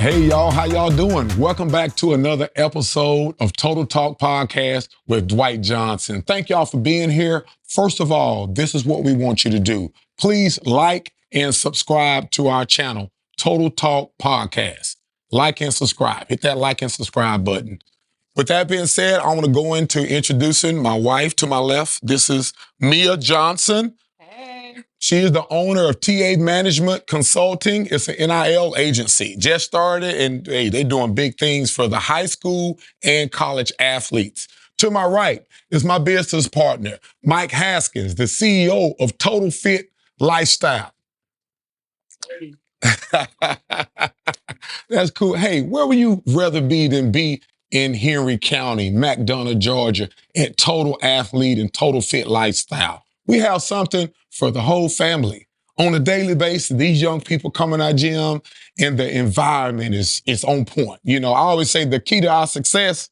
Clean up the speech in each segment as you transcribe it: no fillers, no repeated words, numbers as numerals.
Hey y'all, how y'all doing? Welcome back to another episode of Total Talk Podcast with Dwight Johnson. Thank y'all for being here. First of all, this is what we want you to do. Please like and subscribe to our channel, Total Talk Podcast. Like and subscribe. Hit that like and subscribe button. With that being said, I want to go into introducing my wife to my left. This is Mia Johnson. She is the owner of TA Management Consulting. It's an NIL agency. Just started, and hey, they're doing big things for the high school and college athletes. To my right is my business partner, Mike Haskins, the CEO of Total Fit Lifestyle. That's cool. Hey, where would you rather be than be in Henry County, McDonough, Georgia, at Total Athlete and Total Fit Lifestyle? We have something for the whole family. On a daily basis, these young people come in our gym and the environment is on point. You know, I always say the key to our success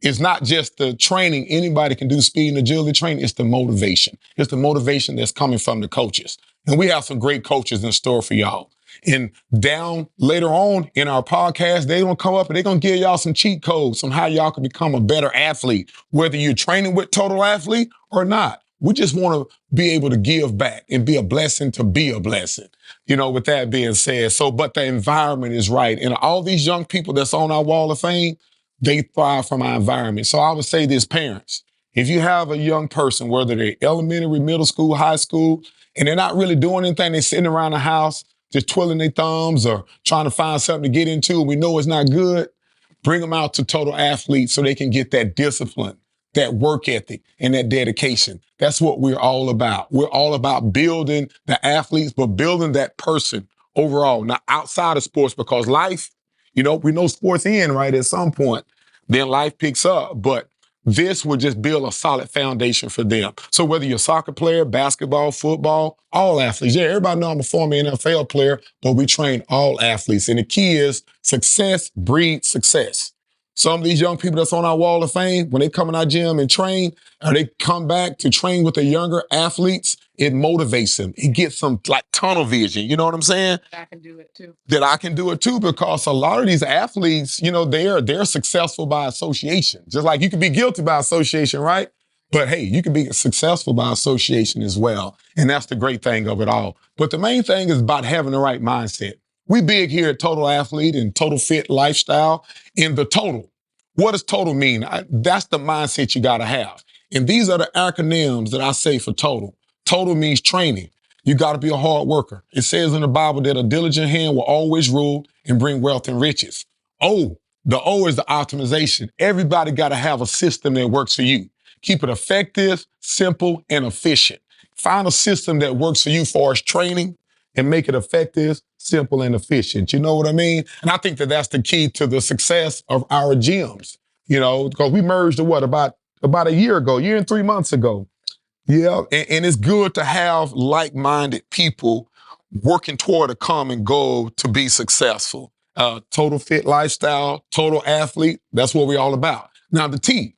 is not just the training anybody can do, speed and agility training, it's the motivation. It's the motivation that's coming from the coaches. And we have some great coaches in store for y'all. And down later on in our podcast, they're going to come up and they're going to give y'all some cheat codes on how y'all can become a better athlete, whether you're training with Total Athlete or not. We just want to be able to give back and be a blessing to be a blessing. You know, with that being said, but the environment is right. And all these young people that's on our wall of fame, they thrive from our environment. So I would say this, parents, if you have a young person, whether they're elementary, middle school, high school, and they're not really doing anything, they're sitting around the house, just twiddling their thumbs or trying to find something to get into, and we know it's not good, bring them out to Total Athlete so they can get that discipline, that work ethic, and that dedication. That's what we're all about. We're all about building the athletes, but building that person overall, not outside of sports, because life, you know, we know sports end, right, at some point. Then life picks up, but this will just build a solid foundation for them. So whether you're a soccer player, basketball, football, all athletes. Yeah, everybody know I'm a former NFL player, but we train all athletes. And the key is success breeds success. Some of these young people that's on our wall of fame, when they come in our gym and train, or they come back to train with the younger athletes, it motivates them. It gets them like tunnel vision. You know what I'm saying? I can do it too. That I can do it too, because a lot of these athletes, you know, they're successful by association. Just like you can be guilty by association, right? But hey, you can be successful by association as well. And that's the great thing of it all. But the main thing is about having the right mindset. We big here at Total Athlete and Total Fit Lifestyle in the total. What does total mean? That's the mindset you got to have. And these are the acronyms that I say for total. Total means training. You got to be a hard worker. It says in the Bible that a diligent hand will always rule and bring wealth and riches. The O is the optimization. Everybody got to have a system that works for you. Keep it effective, simple, and efficient. Find a system that works for you for as training and make it effective, simple, and efficient. You know what I mean? And I think that that's the key to the success of our gyms, you know, because we merged about a year and 3 months ago. Yeah, and it's good to have like-minded people working toward a common goal to be successful. Total Fit Lifestyle, Total Athlete, that's what we're all about. Now, the T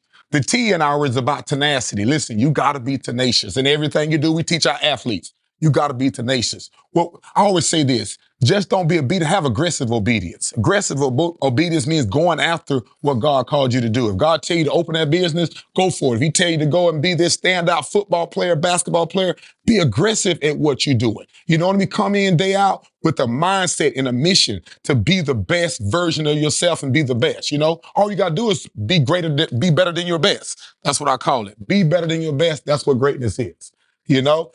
in ours is about tenacity. Listen, you got to be tenacious. In everything you do, we teach our athletes, you got to be tenacious. Well, I always say this, just don't be obedient, have aggressive obedience. Aggressive obedience means going after what God called you to do. If God tell you to open that business, go for it. If he tell you to go and be this standout football player, basketball player, be aggressive at what you're doing. You know what I mean? Come in day out with a mindset and a mission to be the best version of yourself and be the best. You know, all you got to do is be better than your best. That's what I call it. Be better than your best. That's what greatness is. You know,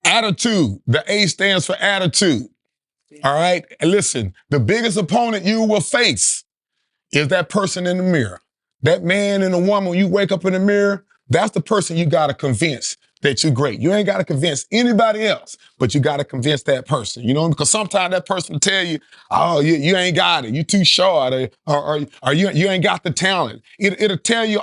attitude. The A stands for attitude. All right. And listen, the biggest opponent you will face is that person in the mirror. That man and the woman, when you wake up in the mirror, that's the person you got to convince that you're great. You ain't got to convince anybody else, but you got to convince that person, you know, because sometimes that person will tell you, oh, you ain't got it. You too short or you ain't got the talent. It'll tell you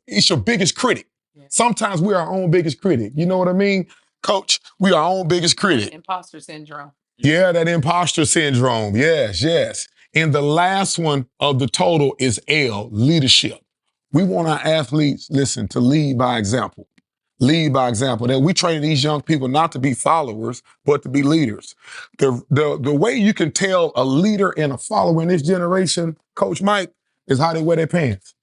it's your biggest critic. Yeah. Sometimes we're our own biggest critic. You know what I mean? Coach, we are our own biggest critic. Imposter syndrome. Yeah, that imposter syndrome. Yes. And the last one of the total is L, leadership. We want our athletes, listen, to lead by example. Lead by example. That we train these young people not to be followers, but to be leaders. The way you can tell a leader and a follower in this generation, Coach Mike, is how they wear their pants.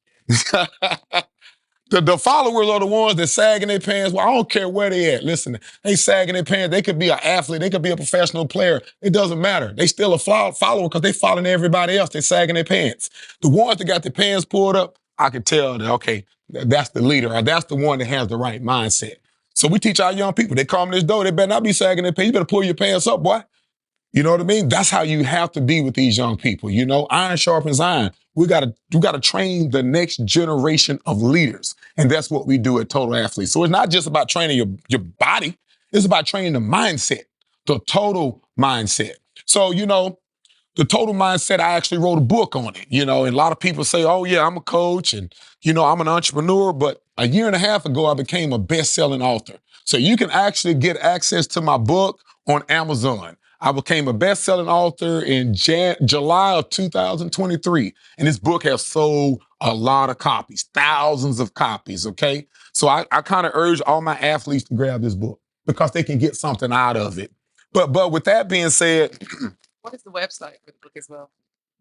The followers are the ones that sagging their pants. Well, I don't care where they at. Listen, they sagging their pants. They could be an athlete. They could be a professional player. It doesn't matter. They still a follower because they following everybody else. They sagging their pants. The ones that got their pants pulled up, I can tell that, okay, that's the leader, or that's the one that has the right mindset. So we teach our young people, they come in this door, they better not be sagging their pants. You better pull your pants up, boy. You know what I mean? That's how you have to be with these young people. You know, iron sharpens iron. We gotta train the next generation of leaders. And that's what we do at Total Athletes. So it's not just about training your body, it's about training the mindset, the total mindset. So, you know, the total mindset, I actually wrote a book on it, you know, and a lot of people say, oh yeah, I'm a coach and, you know, I'm an entrepreneur, but a year and a half ago, I became a best-selling author. So you can actually get access to my book on Amazon. I became a best-selling author in July of 2023, and this book has sold a lot of copies, thousands of copies, okay? So I kind of urge all my athletes to grab this book because they can get something out of it. But with that being said, What is the website for the book as well?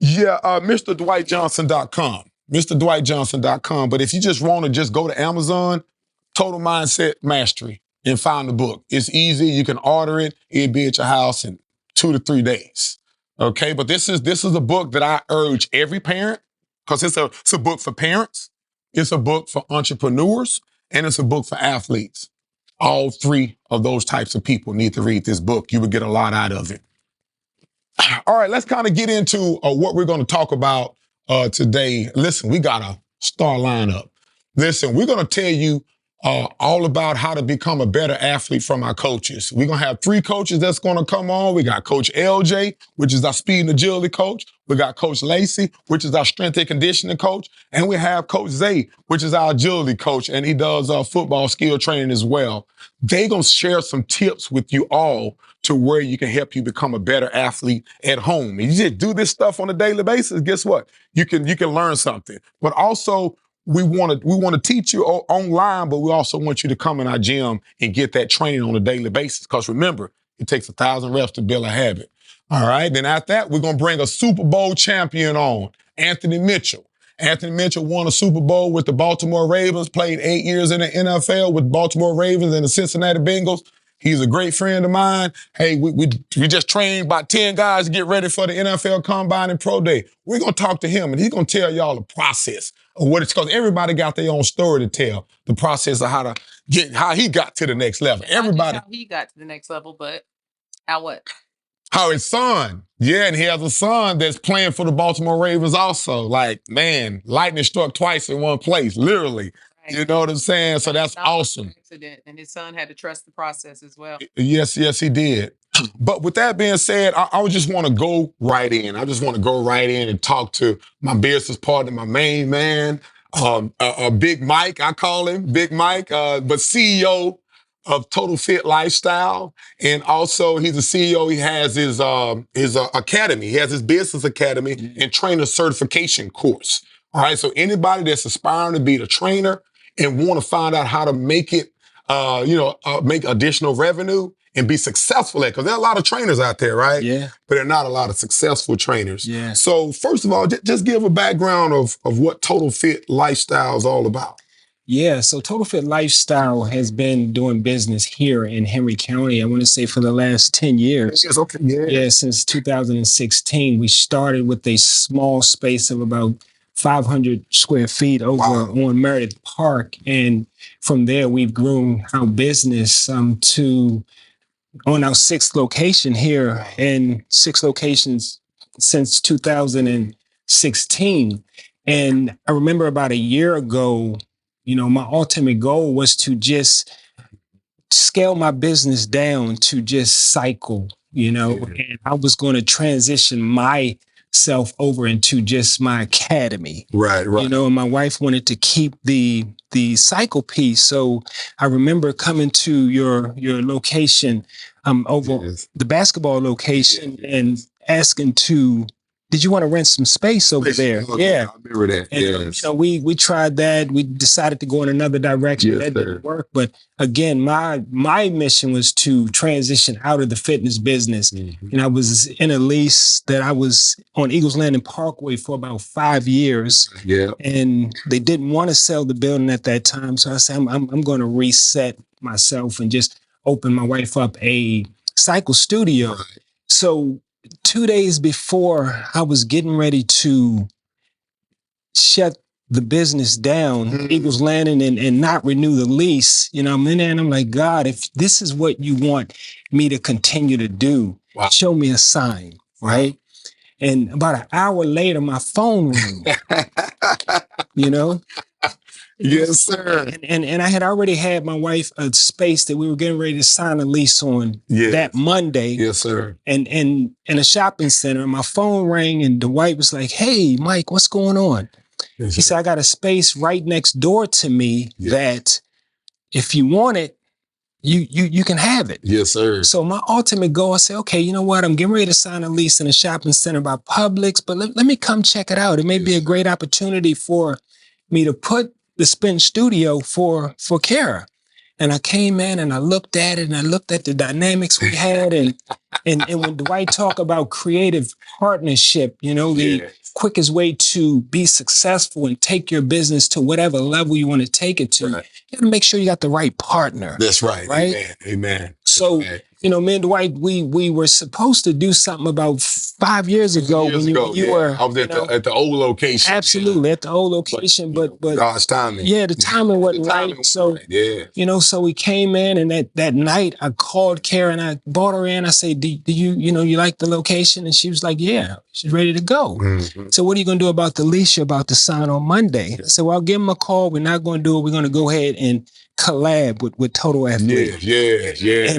yeah, MrDwightJohnson.com. MrDwightJohnson.com. But if you just want to just go to Amazon, Total Mindset Mastery, and find the book. It's easy. You can order it. It'll be at your house in 2 to 3 days. Okay, but this is a book that I urge every parent, because it's a book for parents, it's a book for entrepreneurs, and it's a book for athletes. All three of those types of people need to read this book. You would get a lot out of it. All right, let's kind of get into what we're going to talk about today. Listen, we got a star lineup. Listen, we're going to tell you all about how to become a better athlete from our coaches. We're going to have 3 coaches that's going to come on. We got Coach LJ, which is our speed and agility coach. We got Coach Lacey, which is our strength and conditioning coach. And we have Coach Zay, which is our agility coach, and he does football skill training as well. They're going to share some tips with you all to where you can help you become a better athlete at home. And you just do this stuff on a daily basis, guess what? You can learn something. But also, we want to teach you online, but we also want you to come in our gym and get that training on a daily basis. Because remember, it takes 1,000 reps to build a habit. All right. Then after that, we're going to bring a Super Bowl champion on, Anthony Mitchell. Anthony Mitchell won a Super Bowl with the Baltimore Ravens, played 8 years in the NFL with Baltimore Ravens and the Cincinnati Bengals. He's a great friend of mine. Hey, we just trained about 10 guys to get ready for the NFL Combine and Pro Day. We're going to talk to him, and he's going to tell y'all the process of what it's, because everybody got their own story to tell, the process of how he got to the next level. Everybody. Not just how he got to the next level, but how what? How his son. Yeah, and he has a son that's playing for the Baltimore Ravens also. Like, man, lightning struck twice in one place, literally. Right. You know what I'm saying? So that's awesome. Accident, and his son had to trust the process as well. Yes, he did. But with that being said, I would just want to go right in. I just want to go right in and talk to my business partner, my main man, Big Mike, I call him, Big Mike, but CEO of Total Fit Lifestyle. And also he's a CEO. He has his academy. He has his business academy and trainer certification course. All right. So anybody that's aspiring to be the trainer and want to find out how to make it, make additional revenue and be successful at, because there are a lot of trainers out there, right? Yeah. But there are not a lot of successful trainers. Yeah. So first of all, just give a background of what Total Fit Lifestyle is all about. Yeah, so Total Fit Lifestyle has been doing business here in Henry County, I want to say for the last 10 years. Yes, okay. Yeah, since 2016. We started with a small space of about 500 square feet over on Meredith Park. And from there, we've grown our business to on our 6th location here, and 6 locations since 2016. And I remember about a year ago, my ultimate goal was to just scale my business down to just cycle, and I was going to transition myself over into just my academy. Right. And my wife wanted to keep the cycle piece. So I remember coming to your location over the basketball location and asking to did you want to rent some space over there? Okay, Yeah. I remember that. And Yes. we tried that. We decided to go in another direction. Yes, That sir. didn't work. But again, my mission was to transition out of the fitness business. Mhm. And I was in a lease that I was on Eagles Landing Parkway for about 5 years. Yeah. And they didn't want to sell the building at that time. So I said, I'm going to reset myself and just open my wife up a cycle studio. Right. So 2 days before I was getting ready to shut the business down, Eagles Landing, and not renew the lease, I'm in there and I'm like, God, if this is what you want me to continue to do, Wow. show me a sign, right? And about an hour later, my phone rang, Yes, sir. And I had already had my wife a space that we were getting ready to sign a lease on Yes. that Monday. Yes, sir. And in a shopping center, my phone rang and Dwight was like, "Hey, Mike, what's going on?" Yes, He sir. said, "I got a space right next door to me Yeah. that if you want it, you can have it." Yes, sir. So my ultimate goal, I said, okay, you know what? I'm getting ready to sign a lease in a shopping center by Publix, but let me come check it out. It may be a great opportunity for me to put the spin studio for Kara. And I came in and I looked at it and I looked at the dynamics we had. And when Dwight talked about creative partnership, the Yes. quickest way to be successful and take your business to whatever level you want to take it to, Right. you got to make sure you got the right partner. That's right. Right? Amen. Amen. So, That's right. me and Dwight, we were supposed to do something about 5 years ago Years when you ago, were I was at the old location. absolutely at the old location, but God's timing. yeah, the timing wasn't The timing right. was So right. Yeah. so we came in, and that night I called Karen, I brought her in. I said, do you you like the location? And she was like, yeah, she's ready to go. Mhm. So what are you going to do about the lease you're about to sign on Monday? I said, well, I'll give them a call. We're not going to do it. We're going to go ahead and collab with Total Athlete. Yeah.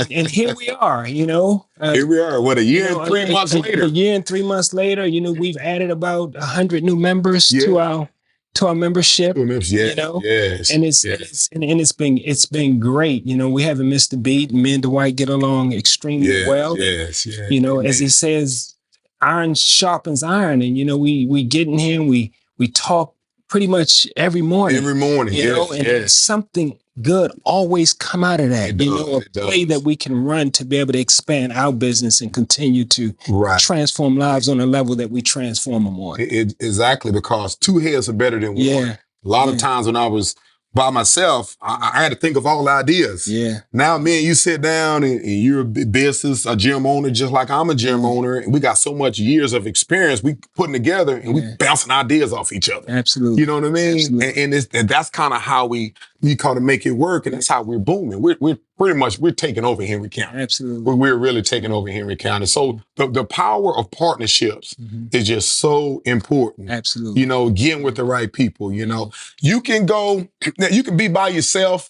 And here we are, Here we are. What, a year and 3 months later? A year and 3 months later, we've added about 100 new members to our membership. Yes. And it's been great. We haven't missed a beat. Me and Dwight get along extremely well. Yes. As he says, iron sharpens iron, and we get in here and we talk pretty much every morning. Every morning, and something good always come out of that. It does, A play that we can run to be able to expand our business and continue to transform lives on a level that we transform them on. Exactly, because two heads are better than one. Yeah. A lot of times when I was by myself, I had to think of all the ideas. Yeah. Now, me and you sit down and you're a business, a gym owner, just like I'm a gym owner. And we got so much years of experience we putting together and we bouncing ideas off each other. Absolutely. You know what I mean? And that's kind of how we kind of make it work. And that's how we're booming. We're pretty much, we're taking over Henry County. Absolutely. We're really taking over Henry County. So the power of partnerships is just so important. Absolutely. Getting with the right people, you can go, you can be by yourself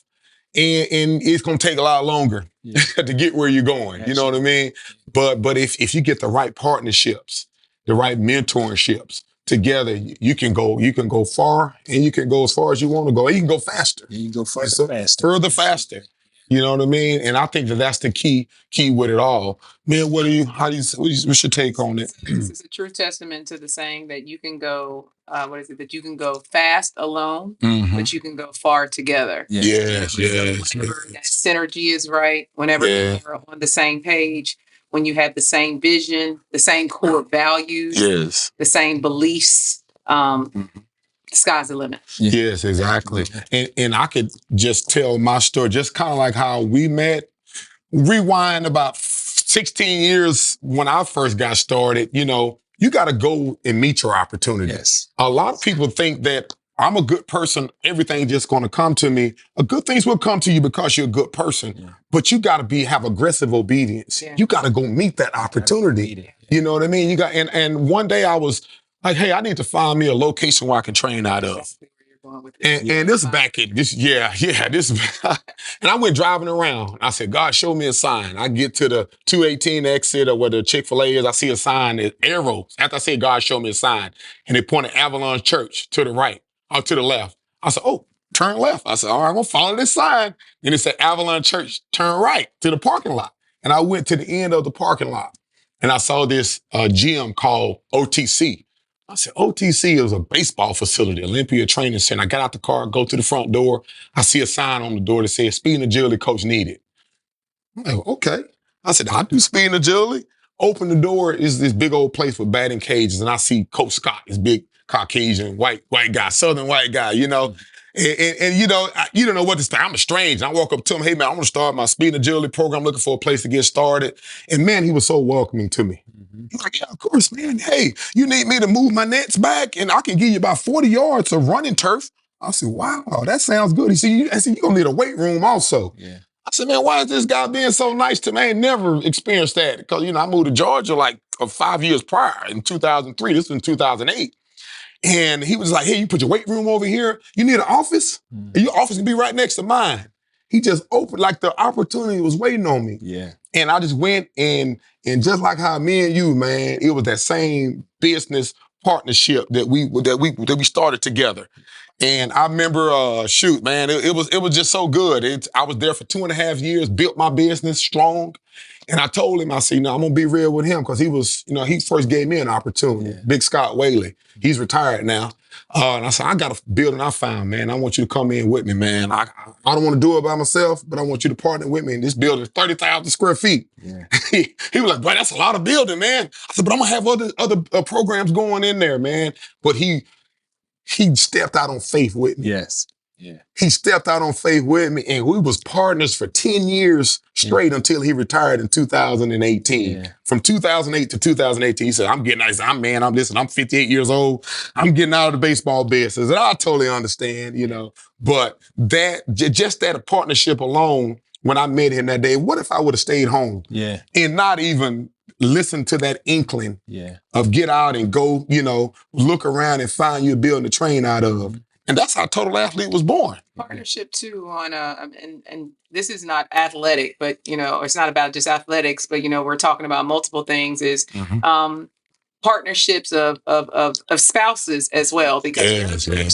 and it's going to take a lot longer to get where you're going. You know what I mean? But if you get the right partnerships, the right mentorships together, you can go far and you can go as far as you want to go. You can go faster. You can go further faster. You know what I mean? And I think that's the key with it all. Man, what's your take on it? This is a true testament to the saying that you can go, that you can go fast alone, but you can go far together. Yes. Whenever that synergy is right, whenever you're on the same page, when you have the same vision, the same core values, the same beliefs, the sky's the limit. Yes, exactly. And I could just tell my story, just kind of like how we met. Rewind about 16 years when I first got started, you got to go and meet your opportunity. Yes. A lot of people think that I'm a good person, everything's just going to come to me. Good things will come to you because you're a good person, but you got to have aggressive obedience. You got to go meet that opportunity. You know what I mean? And one day I was like, hey, I need to find me a location where I can train out of. And this back at this, and I went driving around. I said, God, show me a sign. I get to the 218 exit or where the Chick-fil-A is. I see a sign that arrows. After I said, God, show me a sign. And it pointed Avalon Church to the right or to the left. I said, oh, turn left. I said, all right, I'm going to follow this sign. And it said Avalon Church, turn right to the parking lot. And I went to the end of the parking lot. and I saw this gym called OTC. I said, OTC is a baseball facility, Olympia Training Center. I got out the car, go to the front door. I see a sign on the door that says speed and agility coach needed. I'm like, okay. I said, I do speed and agility. Open the door, is this big old place with batting cages, and I see Coach Scott, this big Caucasian white guy, Southern white guy, you know. And you know, you don't know what to say. I'm a stranger. I walk up to him, hey man, I want to start my speed and agility program, looking for a place to get started. And man, he was so welcoming to me. He's like, yeah, of course, man. Hey, you need me to move my nets back and I can give you about 40 yards of running turf. I said, wow, that sounds good. He said, you're going to need a weight room also. Yeah. I said, man, why is this guy being so nice to me? I ain't never experienced that. Because, you know, I moved to Georgia like 5 years prior in 2003. This was in 2008. And he was like, hey, you put your weight room over here. You need an office? And your office can be right next to mine. He just opened, like the opportunity was waiting on me. Yeah. And I just went and just like how me and you, man, it was that same business partnership that we started together. And I remember, shoot, man, it was just so good. I was there for 2.5 years, built my business strong. And I told him, I said, I'm going to be real with him because he was, he first gave me an opportunity. Yeah. Big Scott Whaley. He's retired now. And I said, I got a building I found, man. I want you to come in with me, man. I don't want to do it by myself, but I want you to partner with me. And this building is 30,000 square feet. Yeah. He was like, boy, that's a lot of building, man. I said, but I'm going to have other programs going in there, man. But he stepped out on faith with me. Yes. Yeah. He stepped out on faith with me, and we was partners for 10 years straight until he retired in 2018. Yeah. From 2008 to 2018, he said, I'm 58 years old. I'm getting out of the baseball business. And I totally understand, but just that partnership alone, when I met him that day, what if I would have stayed home? Yeah. And not even listen to that inkling of get out and go, look around and find you a building to train out of. And that's how Total Athlete was born. Partnership too on, and this is not athletic, but it's not about just athletics, but we're talking about multiple things. Is partnerships of spouses as well, because when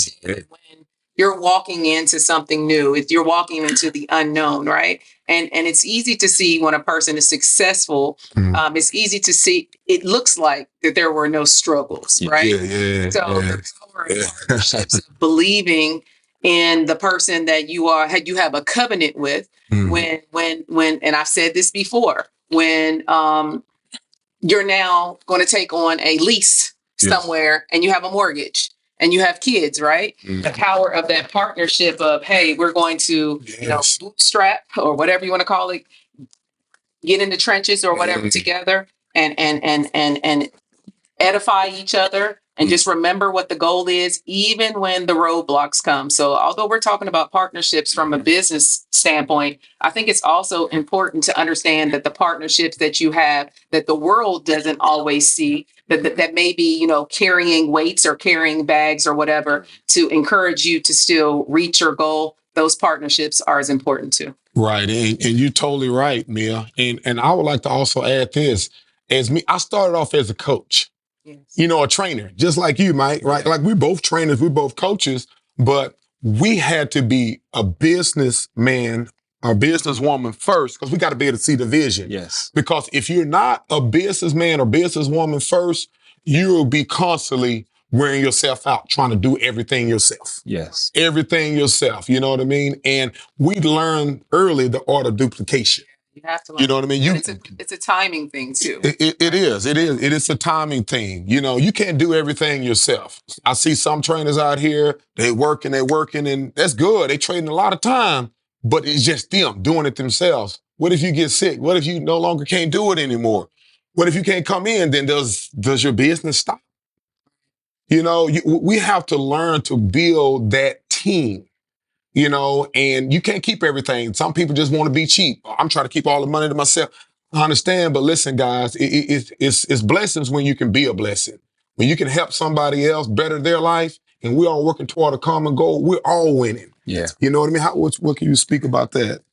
you're walking into something new, if you're walking into the unknown, right? And it's easy to see when a person is successful. It's easy to see. It looks like that there were no struggles, right? Yeah. So the power of partnerships, believing in the person that you have a covenant with. When, and I've said this before, when you're now going to take on a lease somewhere and you have a mortgage. And you have kids, right? The power of that partnership of, hey, we're going to, bootstrap or whatever you want to call it, get in the trenches or whatever together and edify each other and just remember what the goal is, even when the roadblocks come. So although we're talking about partnerships from a business standpoint, I think it's also important to understand that the partnerships that you have, that the world doesn't always see, that may be, carrying weights or carrying bags or whatever to encourage you to still reach your goal. Those partnerships are as important too. Right. And you're totally right, Mia. And I would like to also add this. I started off as a coach. Yes. A trainer, just like you, Mike, right? Like we're both trainers, we're both coaches, but we had to be a businessman or businesswoman first because we got to be able to see the vision. Yes. Because if you're not a businessman or businesswoman first, you'll be constantly wearing yourself out, trying to do everything yourself. Yes. Everything yourself, you know what I mean? And we learned early the art of duplication. You have to learn. You know what I mean? It's a timing thing too. It is a timing thing. You can't do everything yourself. I see some trainers out here, they working, and that's good. They trading a lot of time, but it's just them doing it themselves. What if you get sick? What if you no longer can't do it anymore? What if you can't come in? Then does your business stop? We have to learn to build that team. And you can't keep everything. Some people just want to be cheap. I'm trying to keep all the money to myself. I understand, but listen, guys, it's blessings when you can be a blessing. When you can help somebody else better their life, and we're all working toward a common goal, we're all winning. Yeah. You know what I mean? What can you speak about that?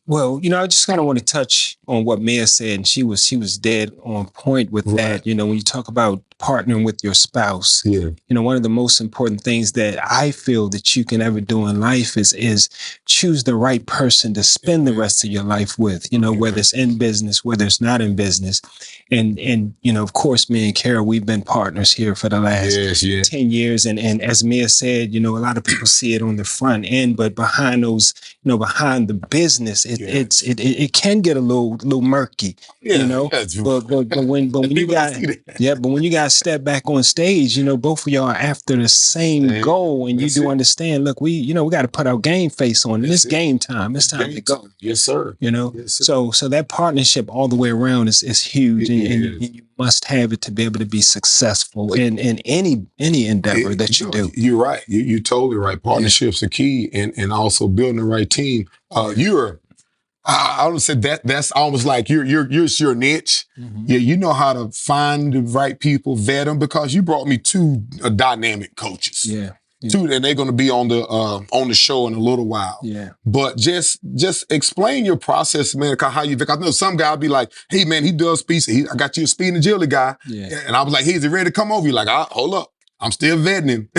Well, I just kind of want to touch on what Mia said, and she was dead on point with that. When you talk about partnering with your spouse, one of the most important things that I feel that you can ever do in life is choose the right person to spend the rest of your life with, whether it's in business, whether it's not in business. And you know, of course, me and Carol, we've been partners here for the last 10 years. And as Mia said, you know, a lot of people see it on the front end, but behind those, you know, behind the business, it can get a little murky. You know, but when you got but when you guys step back on stage, you know, both of y'all are after the same goal, and you do understand. Look, we got to put our game face on. And it's game time. It's time to go. Yes, sir. You know, so that partnership all the way around is huge, and you must have it to be able to be successful in any endeavor that you do. You're right. You're totally right. Partnerships are key, and also building the right team. I would say that's almost like you're your niche. Mm-hmm. Yeah, you know how to find the right people, vet them, because you brought me two dynamic coaches. Yeah. Two, and they're going to be on the show in a little while. Yeah. But just explain your process, man. How you? Because I know some guy will be like, "Hey, man, he does speed. I got you a speed and agility guy." Yeah. And I was like, "Hey, is he ready to come over?" You're like, "Hold up, I'm still vetting him."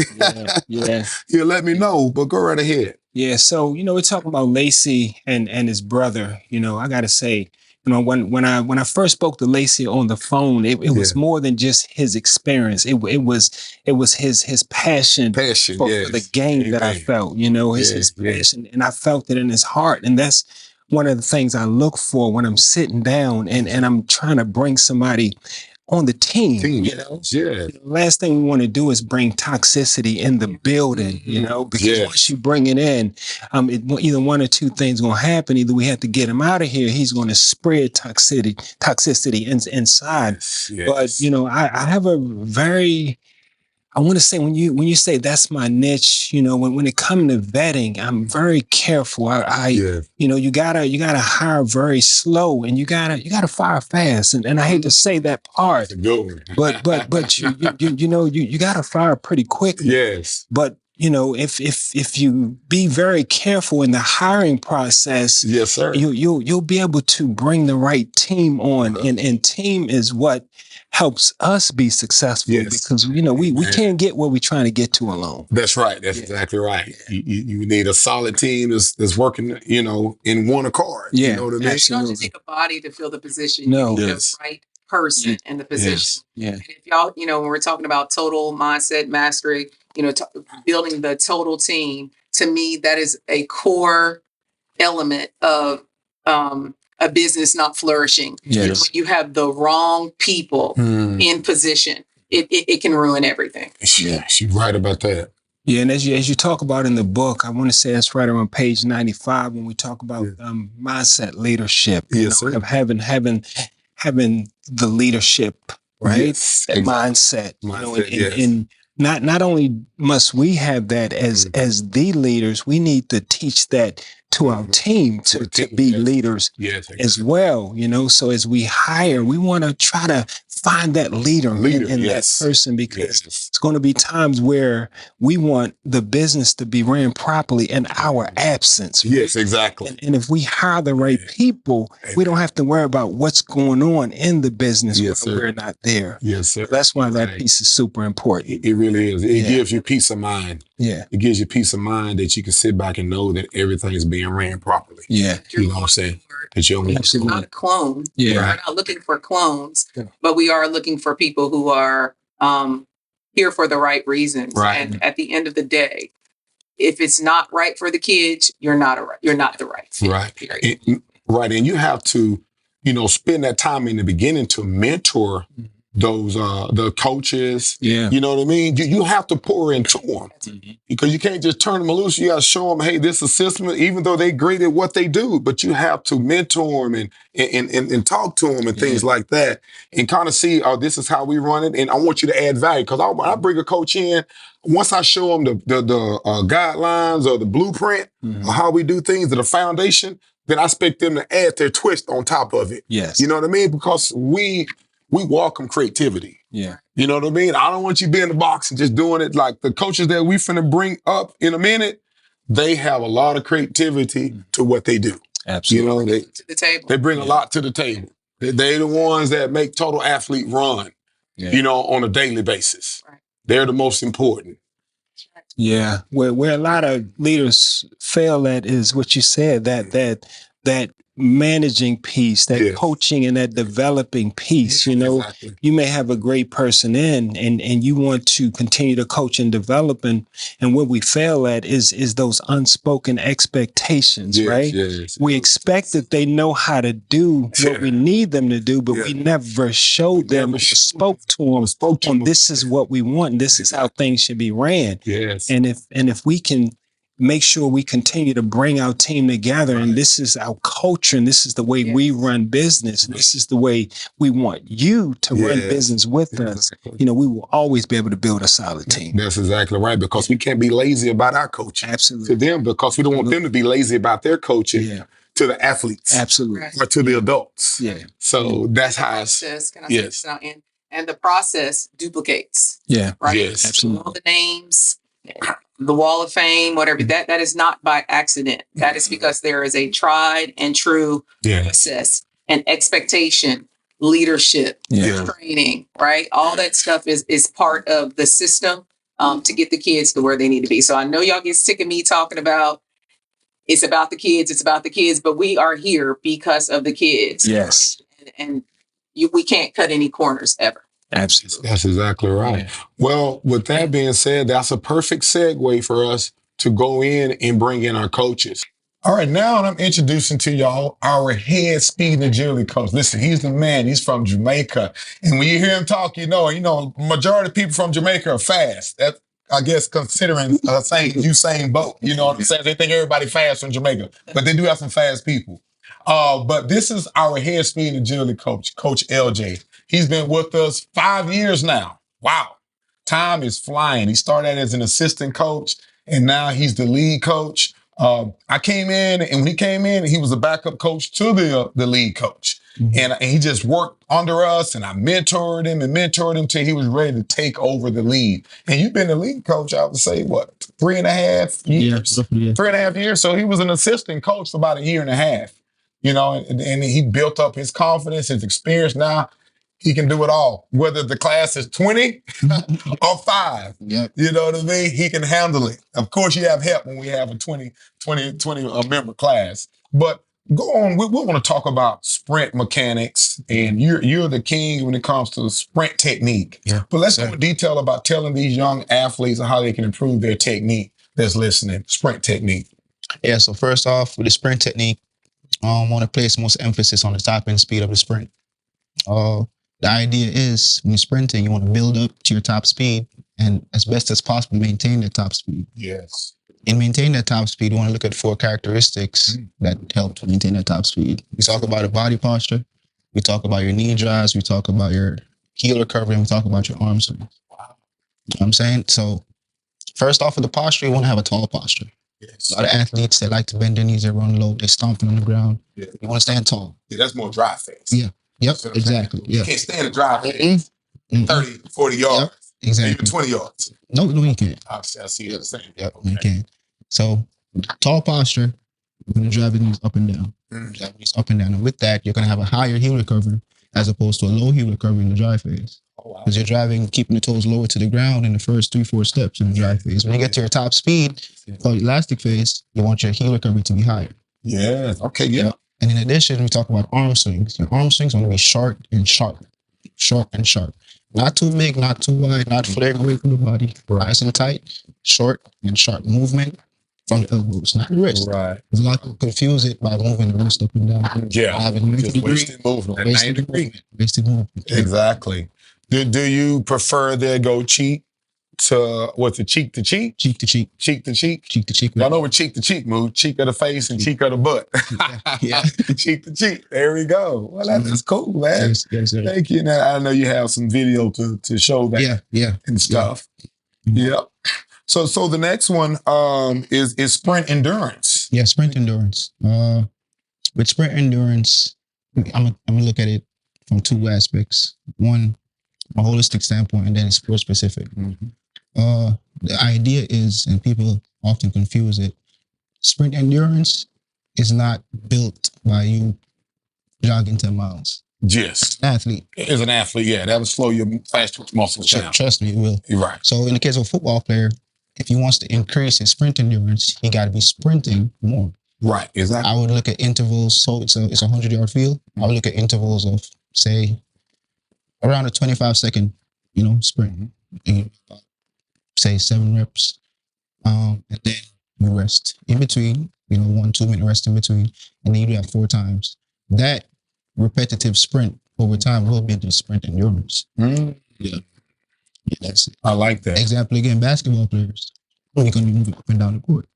Yeah. He'll let me know, but go right ahead. Yeah. So, you know, we're talking about Lacey and his brother. You know, I got to say, you know, when I first spoke to Lacey on the phone, it was more than just his experience. It was his passion for the game that I felt, you know, his passion. And I felt it in his heart. And that's one of the things I look for when I'm sitting down and I'm trying to bring somebody on the team, you know? Yeah. The last thing we want to do is bring toxicity in the building, you know, because once you bring it in, either one or two things going to happen. Either we have to get him out of here. He's going to spread toxicity inside. Yes. But, you know, I have a very, I want to say when you say that's my niche, you know, when it comes to vetting, I'm very careful. You know, you gotta hire very slow, and you gotta fire fast. And I hate to say that part, but you know, you gotta fire pretty quickly. Yes. But you know, if you be very careful in the hiring process, yes, sir, you'll be able to bring the right team on, and team is what helps us be successful, because you know we can't get where we're trying to get to alone. That's right. That's exactly right. You need a solid team that's working, you know, in one accord. Yeah, you know what I mean? You don't just take a body to fill the position. No, you need the right person in the position. Yeah. And if y'all, you know, when we're talking about total mindset mastery, you know, building the total team, to me, that is a core element of a business not flourishing. Yes. When you have the wrong people in position, it can ruin everything. Yeah, she's right about that. Yeah, and as you talk about in the book, I want to say that's right around page 95 when we talk about mindset leadership. Yes, sir. Of having the leadership, right? Yes, that mindset. You know, and not only must we have that as the leaders, we need to teach that to our team to be leaders as well, you know. So as we hire, we want to try to find that leader in that person, because it's going to be times where we want the business to be ran properly in our absence. Right? Yes, exactly. And if we hire the right people, we don't have to worry about what's going on in the business when we're not there. Yes, sir. That's why that piece is super important. It really is. It gives you peace of mind. Yeah. It gives you peace of mind that you can sit back and know that everything is being ran properly. Yeah. You know what I'm saying? That you're not a clone. Yeah. We're not looking for clones, but we are looking for people who are here for the right reasons. Right. And at the end of the day, if it's not right for the kids, you're not the right fit. Right. Right. And you have to, you know, spend that time in the beginning to mentor those the coaches. Yeah. You know what I mean? You have to pour into them, because you can't just turn them loose. You got to show them, hey, this is a system, even though they're great at what they do, but you have to mentor them and talk to them and things like that, and kind of see, oh, this is how we run it. And I want you to add value, because I bring a coach in, once I show them the guidelines or the blueprint of how we do things, the foundation, then I expect them to add their twist on top of it. Yes. You know what I mean? Because we welcome creativity. Yeah. You know what I mean? I don't want you to be in the box and just doing it. Like the coaches that we finna bring up in a minute, they have a lot of creativity to what they do. Absolutely. You know, To the table. they bring a lot to the table. They're the ones that make Total Athlete run, you know, on a daily basis. Right. They're the most important. Yeah. Where a lot of leaders fail at is what you said, that that managing piece, that coaching and that developing piece. You know, you may have a great person and you want to continue to coach and develop, and what we fail at is those unspoken expectations, right? We expect that they know how to do what we need them to do, but we never showed them or spoke to them on this is what we want and this is how things should be ran. And if we can make sure we continue to bring our team together, and this is our culture, and this is the way we run business, and this is the way we want you to run business with us, you know, we will always be able to build a solid team. That's exactly right, because we can't be lazy about our coaching. Absolutely. To them, because we don't want them to be lazy about their coaching to the athletes. Absolutely. Or to the adults. So that's how it's... Can I say this now? And the process duplicates. Right? Absolutely. All the names, the wall of fame, whatever, that is not by accident. That is because there is a tried and true process and expectation, leadership, training, right? All that stuff is part of the system to get the kids to where they need to be. So I know y'all get sick of me talking about it's about the kids, but we are here because of the kids. Yes. And we can't cut any corners ever. Absolutely. That's exactly right. Well, with that being said, that's a perfect segue for us to go in and bring in our coaches. All right, now I'm introducing to y'all our head speed agility coach. Listen, he's the man. He's from Jamaica. And when you hear him talk, you know, majority of people from Jamaica are fast. That, I guess, considering Usain Bolt, you know what I'm saying? They think everybody fast from Jamaica, but they do have some fast people. But this is our head speed agility coach, Coach LJ. He's been with us 5 years now. Wow. Time is flying. He started as an assistant coach, and now he's the lead coach. I came in, and when he came in, he was a backup coach to the lead coach. And he just worked under us, and I mentored him till he was ready to take over the lead. And you've been the lead coach, I would say, what, 3.5 years? 3.5 years. So he was an assistant coach for about 1.5 years. You know, and he built up his confidence, his experience. Now he can do it all, whether the class is 20 or 5. You know what I mean? He can handle it. Of course, you have help when we have a 20 member class. But go on. We want to talk about sprint mechanics, and you're the king when it comes to sprint technique. But let's go in detail about telling these young athletes how they can improve their technique that's listening, sprint technique. Yeah, so first off, with the sprint technique, I want to place most emphasis on the top end speed of the sprint. The idea is when you're sprinting, you want to build up to your top speed and as best as possible, maintain that top speed. In maintaining that top speed, you want to look at 4 characteristics that help to maintain that top speed. We talk about a body posture. We talk about your knee drives. We talk about your heel recovery. And we talk about your arm swings. You know what I'm saying? So first off with the posture, you want to have a tall posture. A lot of athletes, they like to bend their knees, they run low, they're stomping on the ground. You want to stand tall. That's more drive fast. Exactly. You can't stand a drive fast. 30, 40 yards. Exactly. Even 20 yards. No, you can't. I see it the same. You can't. So tall posture, you're going to drive your knees up and down. Drive your knees up and down. And with that, you're going to have a higher heel recovery as opposed to a low heel recovery in the drive phase. Because you're driving, keeping the toes lower to the ground in the first 3-4 steps in the drive phase. When you get to your top speed, called elastic phase, you want your heel recovery to be higher. And in addition, we talk about arm swings. Your arm swings want to be short and sharp. Short and sharp. Not too big, not too wide, not flaring away from the body. Nice and tight, short and sharp movement from the elbows, not the wrist. Because a lot of people confuse it by moving the wrist up and down. Having wasted movement. Wasted movement. Exactly. Do you prefer they go cheek to cheek to cheek? Cheek to cheek. Cheek to cheek? Cheek to cheek. Y'all know what cheek to cheek move. Cheek of the face and cheek of the butt. Cheek to cheek. There we go. Well, that's cool, man. Yes, sir. Thank you. Now, I know you have some video to show that and stuff. So the next one is sprint endurance. Yeah, sprint endurance. With sprint endurance, I'm gonna look at it from 2 aspects. One, a holistic standpoint, and then sport specific. The idea is, and people often confuse it, sprint endurance is not built by you jogging 10 miles. Yes. Athlete. As an athlete, that would slow your fast twitch muscles down. Trust me, it will. You're right. So in the case of a football player, if he wants to increase his sprint endurance, he got to be sprinting more. Right, exactly. I would look at intervals. So it's a 100-yard field. I would look at intervals of, say, around a 25-second, sprint. And say 7 reps. And then you rest in between, 1-2 minute rest in between. And then you do that 4 times. That repetitive sprint over time will build your sprint endurance. Yeah, that's it. I like that. Example again, basketball players. You're going to be moving up and down the court.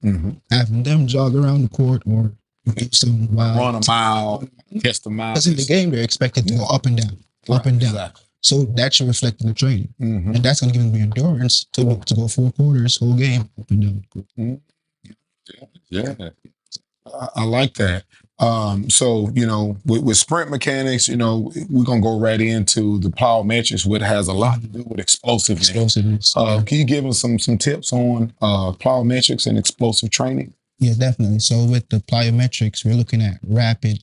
Having them jog around the court or do some wild, run a mile, test a mile. Because in the game, they're expected to go up and down, up and down. Exactly. So that should reflect in the training. And that's going to give them the endurance to go 4 quarters, whole game, up and down the court. Yeah. I like that. So, with sprint mechanics, we're going to go right into the plyometrics, which has a lot to do with explosiveness. Can you give us some tips on plyometrics and explosive training? Yeah, definitely. So with the plyometrics, we're looking at rapid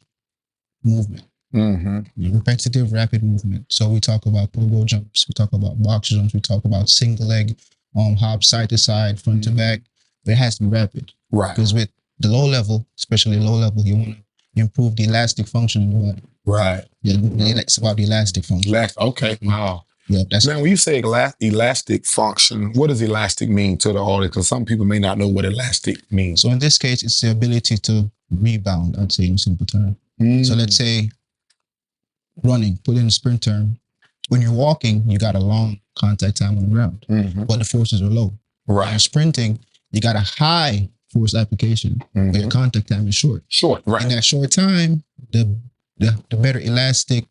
movement. Repetitive, rapid movement. So we talk about pogo jumps, we talk about box jumps, we talk about single leg, hop side to side, front to back. But it has to be rapid. Right. Because with the low level, especially low level, you want to improve the elastic function in the body. Right. Yeah, it's about the elastic function. Okay. Wow. Yeah, now, when you say elastic function, what does elastic mean to the audience? Because some people may not know what elastic means. So in this case, it's the ability to rebound, I'd say in simple terms. So let's say running, put in a sprint term. When you're walking, you got a long contact time on the ground, but the forces are low. Right. When you're sprinting, you got a high force application, but your contact time is short. Right. In that short time, the better elastic,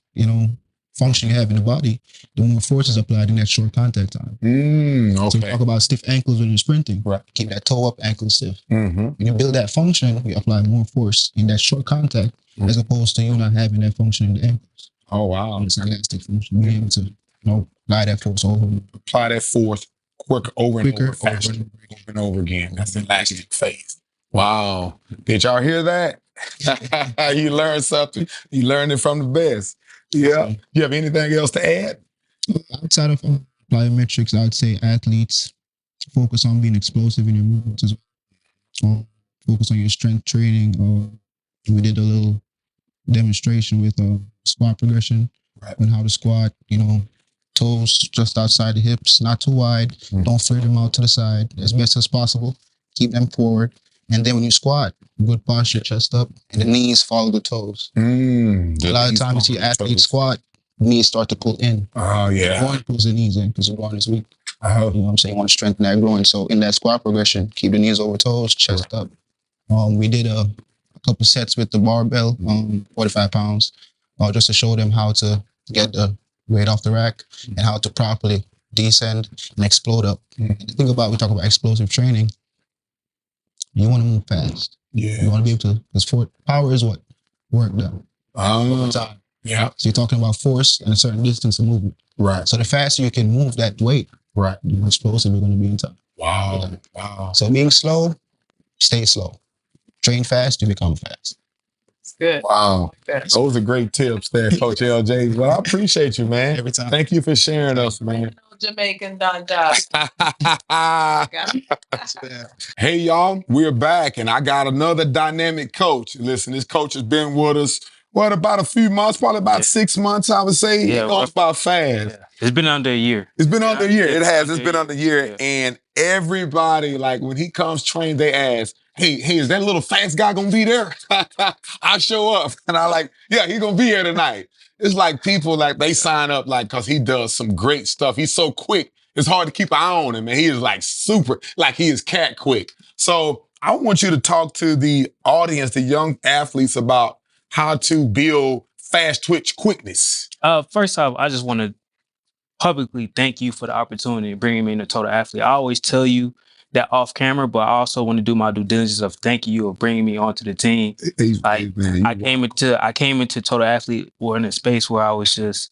function you have in the body, the more force is applied in that short contact time. Okay. So we talk about stiff ankles when you're sprinting. Right. Keep that toe up, ankle stiff. When you build that function, you apply more force in that short contact as opposed to you not having that function in the ankles. Oh, wow. It's an elastic function. Being able to apply that force Apply that force quicker, over and over again. That's the elastic phase. Wow. Did y'all hear that? You learned something. You learned it from the best. Yeah. You have anything else to add? Outside of plyometrics, I'd say athletes focus on being explosive in your movements as well. Focus on your strength training. We did a little demonstration with squat progression and how to squat, toes just outside the hips, not too wide. Don't flare them out to the side as best as possible. Keep them forward. And then when you squat, good posture, chest up, and the knees follow the toes. A lot of times you see athletes squat, knees start to pull in. Oh, yeah. Groin pulls the knees in because the groin is weak. You know what I'm saying? You want to strengthen that groin. So in that squat progression, keep the knees over toes, chest up. We did a couple sets with the barbell, 45 pounds, just to show them how to get the weight off the rack and how to properly descend and explode up. And the thing about, we talk about explosive training, you want to move fast. Yeah. You want to be able to, because power is what? Work done. Over time. Yeah. So you're talking about force and a certain distance of movement. Right. So the faster you can move that weight, the more explosive you're going to be in time. Wow. Yeah. Wow. So being slow, stay slow. Train fast, you become fast. It's good. Wow. Those are great tips there, Coach LJ. Well, I appreciate you, man. Every time. Thank you for sharing us, man. Jamaican Don Josh. Hey, y'all, we're back, and I got another dynamic coach. Listen, this coach has been with us, about a few months, probably about 6 months, I would say. Yeah, it goes by fast. Yeah. It's been under a year. It's been under a year. It has. It's been under a year. Yeah. And everybody, when he comes train, they ask, hey, is that little fast guy going to be there? I show up. And I yeah, he's going to be here tonight. It's like people, they sign up, because he does some great stuff. He's so quick. It's hard to keep an eye on him. And he is, super, he is cat quick. So I want you to talk to the audience, the young athletes, about how to build fast twitch quickness. First off, I just want to publicly thank you for the opportunity of bringing me in the Total Athlete. I always tell you that off camera, but I also want to do my due diligence of thanking you of bringing me onto the team. I came into Total Athlete in a space where I was it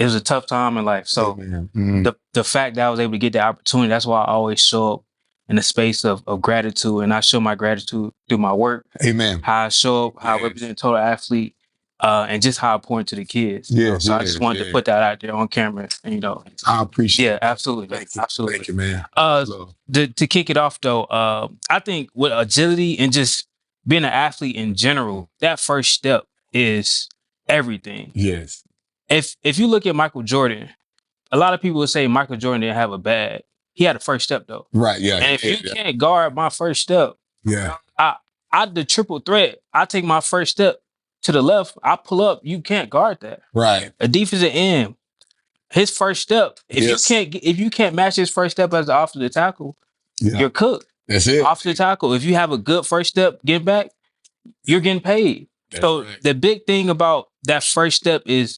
was a tough time in life. So the fact that I was able to get the opportunity, that's why I always show up in a space of gratitude, and I show my gratitude through my work. Amen. How I show up, how I represent Total Athlete, and just how I point to the kids. Yeah, so I just wanted to put that out there on camera. And, I appreciate it. Yeah, absolutely. Absolutely. Thank you, man. To kick it off, though, I think with agility and just being an athlete in general, that first step is everything. Yes. If you look at Michael Jordan, a lot of people would say Michael Jordan didn't have a bad. He had a first step though. Right. Yeah. And if you can't guard my first step, yeah, I the triple threat. I take my first step to the left. I pull up. You can't guard that. right. A defensive end, his first step. If you can't match his first step as the offensive tackle, you're cooked. That's it. Offensive tackle. If you have a good first step, get back, you're getting paid. The big thing about that first step is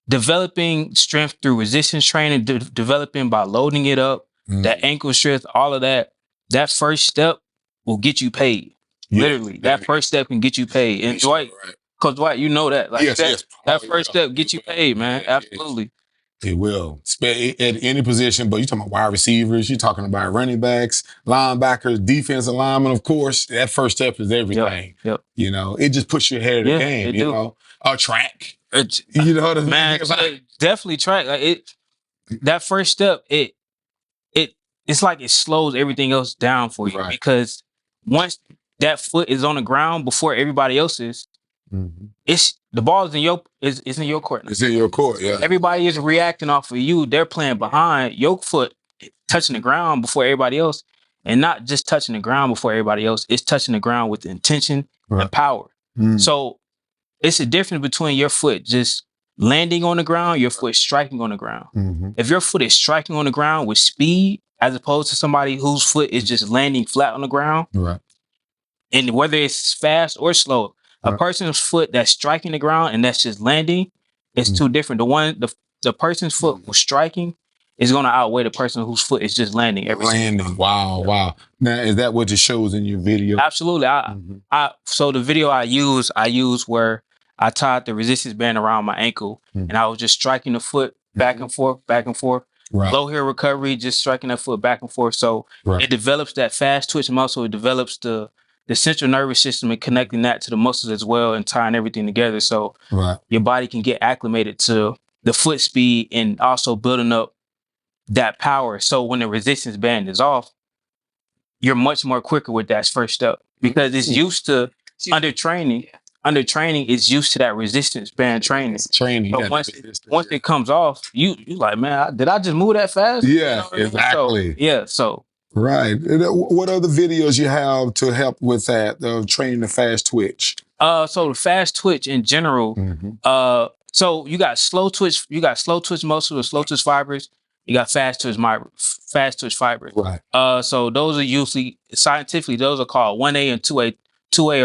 developing strength through resistance training, developing by loading it up, that ankle strength, all of that. That first step will get you paid. Literally, that first step can get you paid. And Dwight, because Dwight, you know that. Like that first step get you paid, man. Absolutely. It will. At any position, but you're talking about wide receivers, you're talking about running backs, linebackers, defensive linemen, of course. That first step is everything. Yep. You know, it just puts you ahead of the game, you know. Track. You know what I mean? Man, definitely track. Like that first step, it's like it slows everything else down for you. Because once that foot is on the ground before everybody else is, it's the ball is in your court now. It's in your court, yeah. Everybody is reacting off of you. They're playing behind your foot, touching the ground before everybody else, and not just touching the ground before everybody else. It's touching the ground with intention and power. So it's a difference between your foot just landing on the ground, your foot striking on the ground. If your foot is striking on the ground with speed, as opposed to somebody whose foot is just landing flat on the ground, and whether it's fast or slow, a person's foot that's striking the ground and that's just landing, it's two different. The person's foot who's striking is going to outweigh the person whose foot is just landing. Wow. Now, is that what it shows in your video? Absolutely. So the video I use where I tied the resistance band around my ankle and I was just striking the foot back and forth. Low heel recovery, just striking that foot back and forth. So it develops that fast twitch muscle. It develops the central nervous system and connecting that to the muscles as well and tying everything together. So your body can get acclimated to the foot speed and also building up that power. So when the resistance band is off, you're much more quicker with that first step because it's used to under training. Under training, it's used to that resistance band training. But once it comes off, you like, man, did I just move that fast? Yeah, exactly. So right. What other videos you have to help with that training the fast twitch? So the fast twitch in general. So you got slow twitch muscle or slow twitch fibers. You got fast twitch fibers. Right. So those are usually scientifically those are called 1A and 2A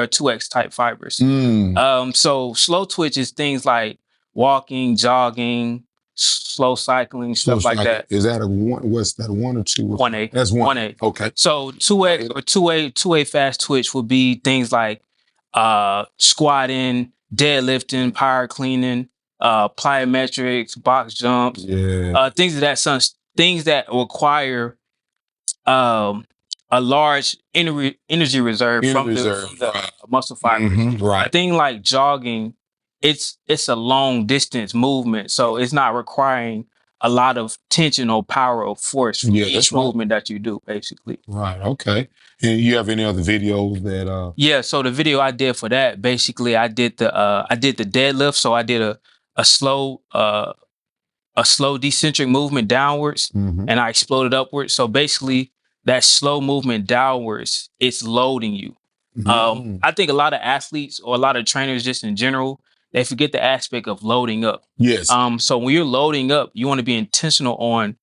or 2X type fibers. So slow twitch is things like walking, jogging, slow cycling, stuff like that. Is that a one? What's that? 1 or 2? 1A. That's 1A. Okay. So 2X or 2A fast twitch would be things like squatting, deadlifting, power cleaning, plyometrics, box jumps, things of that sort. Things that require a large energy reserve from the muscle fibers. A thing like jogging, it's a long distance movement, so it's not requiring a lot of tension or power or force from each movement that you do, basically. Right. Okay. And you have any other videos that? Yeah. So the video I did for that, basically, I did the deadlift. So I did a slow decentric movement downwards, and I exploded upwards. So basically, that slow movement downwards, it's loading you. I think a lot of athletes or a lot of trainers just in general, they forget the aspect of loading up. Yes. So when you're loading up, you want to be intentional on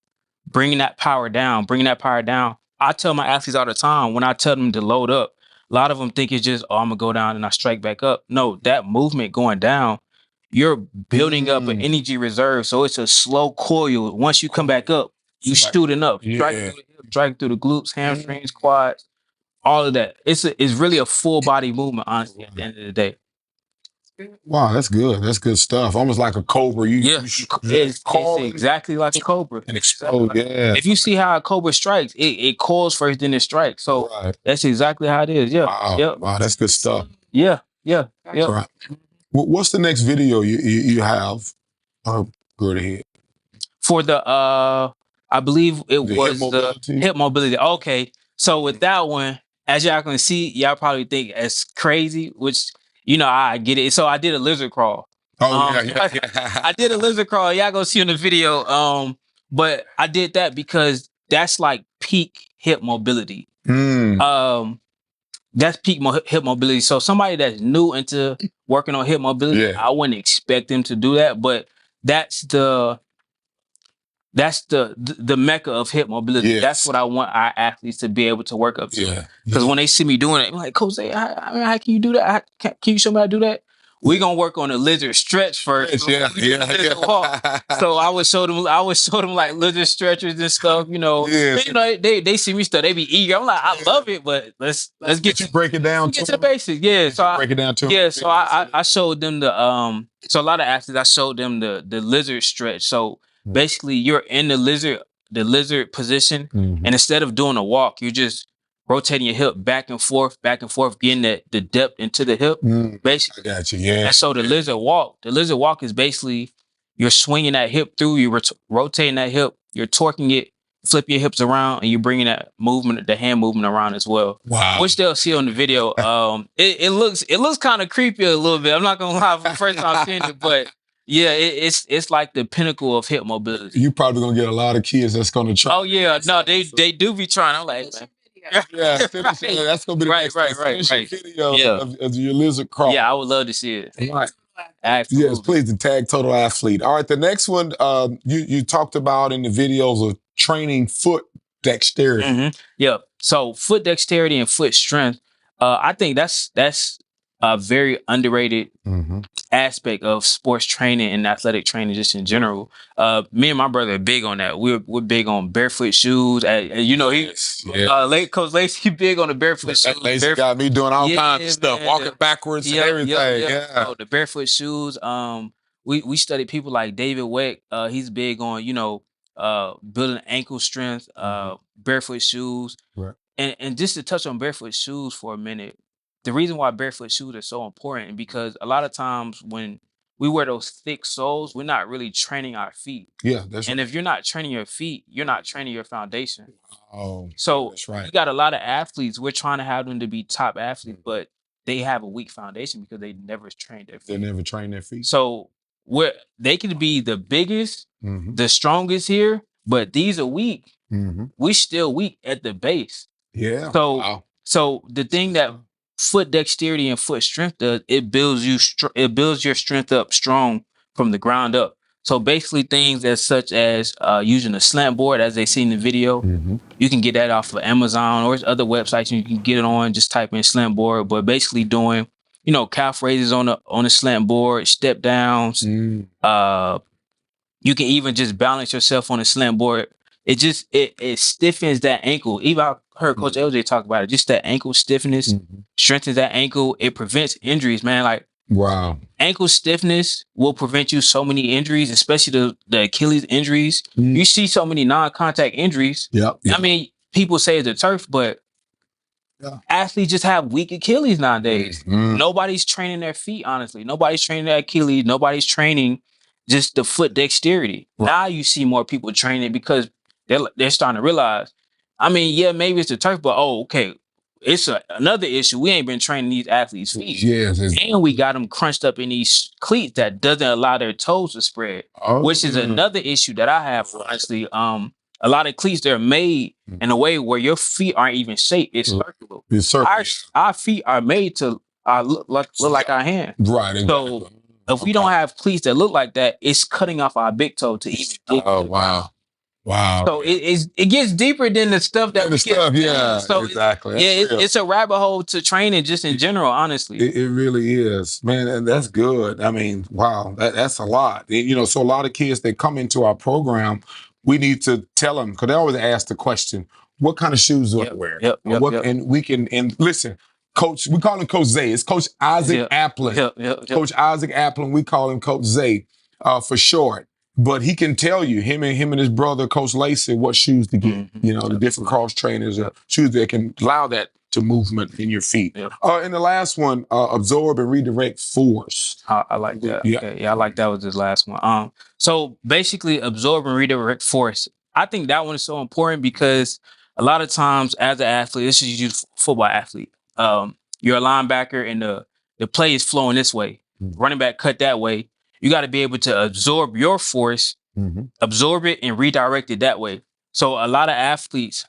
bringing that power down. I tell my athletes all the time, when I tell them to load up, a lot of them think it's just, I'm going to go down and I strike back up. No, that movement going down, you're building up an energy reserve. So it's a slow coil. Once you come back up, you shooting up. Striking through the glutes, hamstrings, quads, all of that. It's really a full body movement, honestly, at the end of the day. Wow, that's good. That's good stuff. Almost like a cobra. It's exactly like a cobra. And explode, If you see how a cobra strikes, it coils first, then it strikes. So that's exactly how it is. Yeah. Wow, that's good stuff. Yeah. Right. What's the next video you have? Go ahead. For the I believe it was the hip mobility. Okay. So with that one, as y'all can see, y'all probably think it's crazy, which I get it. So I did a lizard crawl. I did a lizard crawl. Y'all go see in the video. But I did that because that's like peak hip mobility. That's peak hip mobility. So somebody that's new into working on hip mobility, I wouldn't expect them to do that. But that's the mecca of hip mobility. Yes. That's what I want our athletes to be able to work up to. Because when they see me doing it, I'm like, Coach, how can you do that? Can you show me how to do that? We're gonna work on the lizard stretch first. Yeah. So I would show them like lizard stretchers and stuff. They see me stuff. They be eager. I'm like, I love it, but let's get you break it down. Get to the basics. Yeah. So break it down to them. Yeah. So I showed them the So a lot of athletes, I showed them the lizard stretch. So basically, you're in the lizard position, and instead of doing a walk, you're just rotating your hip back and forth, getting the depth into the hip. Basically, I got you. Yeah. And so the lizard walk is basically you're swinging that hip through, you're rotating that hip, you're torquing it, flip your hips around, and you're bringing that movement, the hand movement around as well. Wow. Which they'll see on the video. It looks kind of creepy a little bit. I'm not gonna lie, for the first time seeing it, but yeah, it's like the pinnacle of hip mobility. You probably gonna get a lot of kids that's gonna try. Oh yeah, no, they do be trying. I'm like, man. Yeah, that's gonna be the right. video of your lizard crawl. Yeah, I would love to see it. Right. Absolutely. Yes, please, the tag Total Athlete. All right, the next one you talked about in the videos of training foot dexterity. Yeah, so foot dexterity and foot strength. I think that's a very underrated aspect of sports training and athletic training just in general. Me and my brother are big on that. We're big on barefoot shoes. Coach Lacey big on the barefoot shoes. Lacey got me doing all kinds of stuff, walking backwards and everything. Yeah. So the barefoot shoes. We studied people like David Weck. He's big on building ankle strength, barefoot shoes. Right. And just to touch on barefoot shoes for a minute, the reason why barefoot shoes are so important because a lot of times when we wear those thick soles, we're not really training our feet. Yeah, that's and if you're not training your feet, you're not training your foundation. Oh, so that's right. You got a lot of athletes. We're trying to have them to be top athletes, but they have a weak foundation because they never trained their feet. They never train their feet. So they could be the biggest, the strongest here, but these are weak. We still weak at the base. Yeah. So the thing that foot dexterity and foot strength does, it builds your strength up strong from the ground up. So basically things such as using a slant board, as they see in the video, you can get that off of Amazon or other websites. You can get it on, just type in slant board, but basically doing, calf raises on a slant board, step downs. You can even just balance yourself on a slant board. It just it stiffens that ankle. Even I heard Coach LJ talk about it. Just that ankle stiffness strengthens that ankle. It prevents injuries, man. Like wow, ankle stiffness will prevent you so many injuries, especially the Achilles injuries. You see so many non-contact injuries. Yep. I mean, people say it's the turf, but athletes just have weak Achilles nowadays. Nobody's training their feet. Honestly, nobody's training their Achilles. Nobody's training just the foot dexterity. Right. Now you see more people training because they're starting to realize, I mean, yeah, maybe it's the turf, but okay, it's another issue. We ain't been training these athletes' feet. Yes, and we got them crunched up in these cleats that doesn't allow their toes to spread, which is another issue that I have, honestly. A lot of cleats, they're made in a way where your feet aren't even shaped. It's circular. It's circular. Our feet are made to look like our hand. Right. Exactly. So if we don't have cleats that look like that, it's cutting off our big toe to even get wow. Wow. So it gets deeper than the stuff that the stuff, yeah. So exactly. It's a rabbit hole to training just in general, honestly. It really is, man, and that's good. I mean, wow, that's a lot. So a lot of kids that come into our program, we need to tell them because they always ask the question, "What kind of shoes do I wear?" And we can listen. Coach, we call him Coach Zay. It's Coach Isaac Applin. Coach Isaac Applin. We call him Coach Zay for short. But he can tell you, him and his brother, Coach Lacey, what shoes to get. The different cross trainers, shoes that can allow that to movement in your feet. And the last one, absorb and redirect force. I like that. Yeah. Okay. I like that was his last one. So basically, absorb and redirect force. I think that one is so important because a lot of times as an athlete, this is use football athlete. You're a linebacker and the play is flowing this way. Running back cut that way. You got to be able to absorb your force, absorb it and redirect it that way. So a lot of athletes,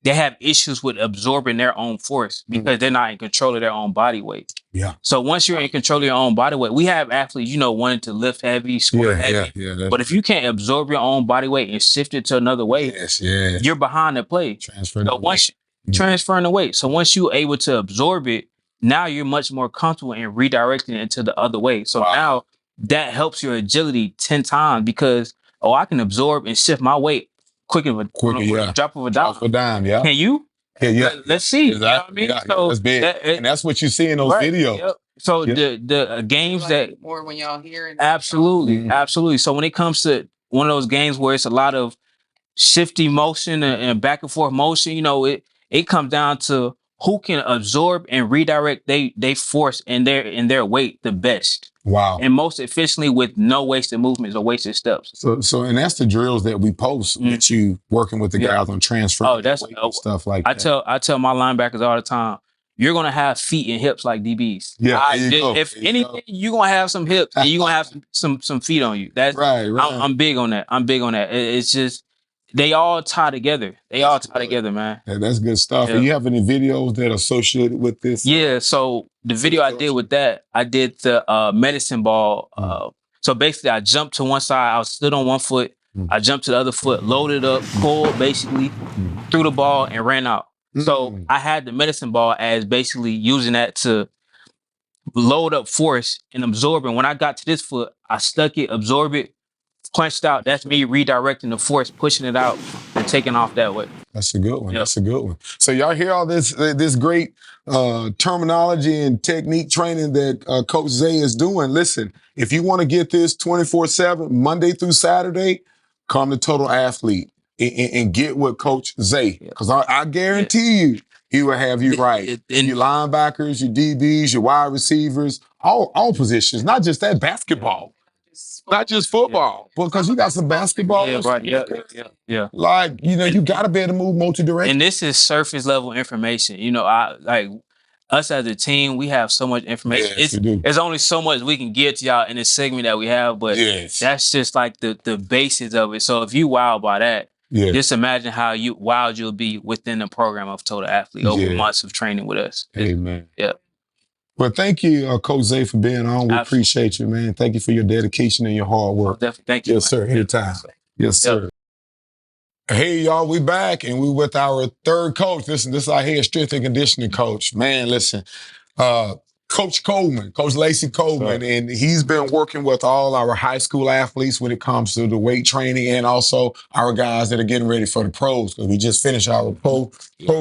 they have issues with absorbing their own force because they're not in control of their own body weight. Yeah. So once you're in control of your own body weight, we have athletes, wanting to lift heavy, squat heavy. Yeah, but if you can't absorb your own body weight and shift it to another weight, you're behind the play. Transferring the weight. So once you're able to absorb it, now you're much more comfortable in redirecting it into the other way. So now that helps your agility 10 times because, I can absorb and shift my weight quicker, drop of a dime. Yeah. Can you? Yeah. Let's see. Exactly. You know what I mean? Yeah, so that's big. And that's what you see in those videos. Yep. So the games that more when y'all hear it. Absolutely. So when it comes to one of those games where it's a lot of shifty motion and back and forth motion, it comes down to who can absorb and redirect they force and their weight the best. Wow. And most efficiently with no wasted movements or wasted steps. So and that's the drills that we post with you working with the guys on transfer. That's stuff like that. I tell my linebackers all the time, you're gonna have feet and hips like DBs. Yeah. If anything, you're gonna have some hips and you're gonna have some feet on you. That's right. I'm big on that. It's just they all tie together. Man. Yeah, that's good stuff. Yeah. And you have any videos that are associated with this? Yeah. So the video I did with that, I did the medicine ball. So basically, I jumped to one side. I was stood on one foot. I jumped to the other foot, loaded up, pulled basically, threw the ball and ran out. So I had the medicine ball as basically using that to load up force and absorb. And when I got to this foot, I stuck it, absorbed it, punched out. That's me redirecting the force, pushing it out, and taking off that way. That's a good one. Yep. That's a good one. So y'all hear all this great terminology and technique training that Coach Zay is doing. Listen, if you want to get this 24/7, Monday through Saturday, come to Total Athlete and get with Coach Zay. Because I guarantee you, he will have you right. Your linebackers, your DBs, your wide receivers, all positions, not just that basketball. Not just football, because you got some basketball. Yeah, right. Yeah. Like, you got to be able to move multi-direction. And this is surface level information. I like us as a team, we have so much information. Yes, we do. There's only so much we can give to y'all in this segment that we have, but that's just like the basis of it. So if you wowed by that, just imagine how wild you'll be within the program of Total Athlete over months of training with us. Amen. Yeah. Well, thank you, Coach Zay, for being on. We appreciate you, man. Thank you for your dedication and your hard work. Definitely. Thank you. Yes, sir. Anytime. Yes, sir. Hey, y'all, we back, and we with our third coach. Listen, this is our head strength and conditioning coach. Man, listen, Coach Coleman, Coach Lacey Coleman, and he's been working with all our high school athletes when it comes to the weight training and also our guys that are getting ready for the pros, because we just finished our pro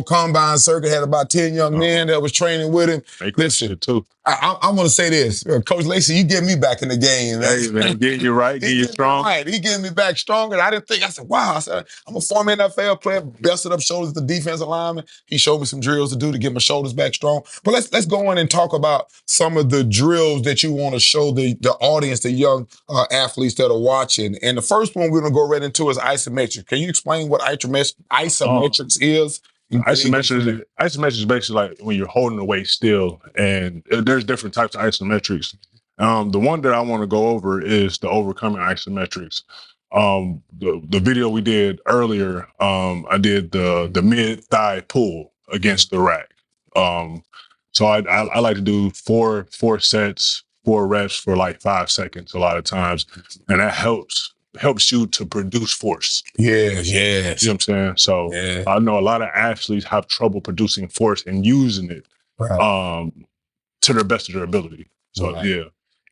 combine circuit, had about 10 young men that was training with him. Listen, too. I want to say this. Coach Lacey, you get me back in the game. Hey, man, getting you right, getting you strong. Right. He getting me back stronger. I said, wow. I said, I'm a former NFL player, bested up shoulders to defensive lineman. He showed me some drills to do to get my shoulders back strong. But let's go on and talk about some of the drills that you want to show the audience, the young athletes that are watching. And the first one we're going to go right into is isometrics. Can you explain what isometrics is? Isometrics is basically like when you're holding the weight still, and there's different types of isometrics. The one that I want to go over is the overcoming isometrics. The video we did earlier, I did the mid thigh pull against the rack. So I like to do four sets, 4 reps for like 5 seconds a lot of times, and that helps you to produce force. Yes. You know what I'm saying? So I know a lot of athletes have trouble producing force and using it to their best of their ability. So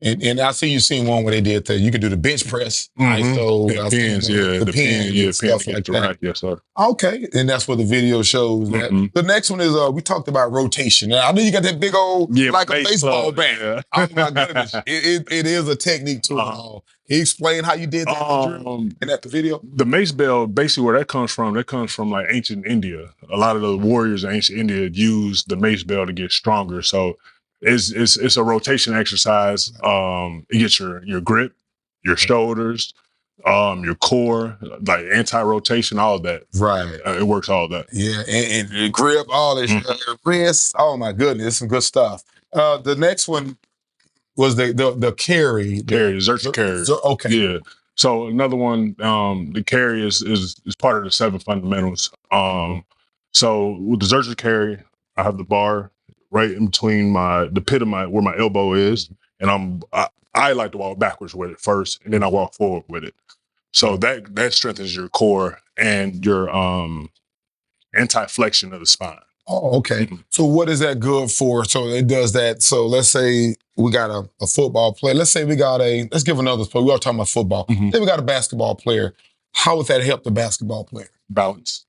And I see you seen one where they did you could do the bench press, ISO, the pins, stuff like that. Yes, sir. Okay, and that's what the video shows. That. The next one is we talked about rotation. Now, I know you got that big old like a baseball bat. Yeah. Oh my goodness, it is a technique to it all. Can you explain how you did that in that video? The mace bell, basically where that comes from like ancient India. A lot of the warriors in ancient India used the mace bell to get stronger. So it's a rotation exercise. It gets your grip, your shoulders, your core, like anti-rotation, all of that. Right. It works all of that. Yeah, and the grip, all this, wrist. Oh my goodness, some good stuff. The next one was the carry. Carry, Xerxes carry. Okay. Yeah. So another one, the carry is part of the 7 fundamentals. So with the Xerxes carry, I have the bar right in between the pit of where my elbow is, and I like to walk backwards with it first, and then I walk forward with it. So that strengthens your core and your anti-flexion of the spine. Oh, okay. So what is that good for? So it does that. So let's say we got a football player. Let's say let's give another sport. We are talking about football. Then we got a basketball player. How would that help the basketball player? Balance.